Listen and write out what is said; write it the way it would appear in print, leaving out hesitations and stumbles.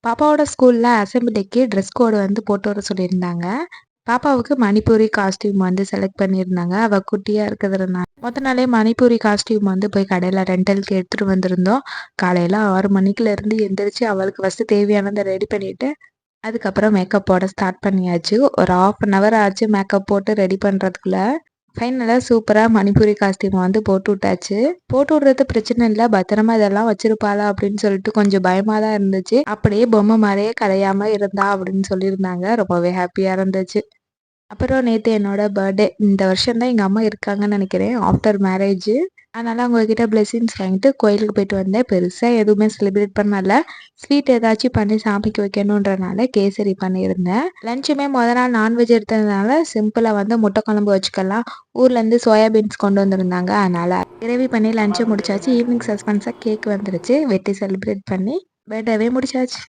பாப்பாவோட ஸ்கூல்ல அசெம்பிளிக்கு dress code வந்து போட்டு வர சொல்லியிருந்தாங்க. பாப்பாவுக்கு மணிப்பூரி காஸ்டியூம் வந்து செலக்ட் பண்ணியிருந்தாங்க. அவ குட்டியா இருக்கிறதுனால. மொத நாளே மணிப்பூரி காஸ்டியூம் வந்து போய் கடையில ரெண்டலுக்கு எடுத்துட்டு வந்திருந்தோம். காலையில 6 மணிக்குல இருந்து எந்திரிச்சு அவளுக்கு ஃபர்ஸ்ட் தேவையானத ரெடி பண்ணிட்டு, அதுக்கப்புறம் மேக்கப் போட ஸ்டார்ட் பண்ணியாச்சு. ஒரு 1/2 அன் ஹவர் ஆச்சு மேக்கப் போட்டு ரெடி பண்றதுக்குள்ள. ஃபைனலா சூப்பரா மணிப்பூரி காஸ்டியூம வந்து போட்டு விட்டாச்சு. போட்டு விடுறது பிரச்சனை இல்ல. பத்திரமா இதெல்லாம் வச்சிருப்பாளா அப்படின்னு சொல்லிட்டு கொஞ்சம் பயமா தான் இருந்துச்சு. அப்படியே பொம்மை மாரியே கலையாம இருந்தா அப்படின்னு சொல்லியிருந்தாங்க. ரொம்பவே ஹாப்பியா இருந்துச்சு. அப்புறம் நேத்து என்னோட பர்த்டே. இந்த வருஷம் தான் எங்க அம்மா இருக்காங்கன்னு நெனைக்கிறேன். After marriage. அதனால அவங்க கிட்ட பிளெஸிங்ஸ் வாங்கிட்டு கோயிலுக்கு போயிட்டு வந்தேன். பெருசா எதுவுமே செலிப்ரேட் பண்ணல. ஸ்வீட் ஏதாச்சும் பண்ணி சாமிக்கு வைக்கணுன்றனால கேசரி பண்ணியிருந்தேன். லஞ்சுமே மொத நாள் நான்வெஜ் எடுத்ததுனால சிம்பிளா வந்து முட்டை குழம்பு வச்சுக்கலாம். ஊர்லேருந்து சோயாபீன்ஸ் கொண்டு வந்திருந்தாங்க. அதனால கிரேவி பண்ணி லஞ்ச முடிச்சாச்சு. ஈவினிங் சஸ்பென்ஸா கேக் வந்துருச்சு. வெட்டி செலிப்ரேட் பண்ணி பர்த்டேவே முடிச்சாச்சு.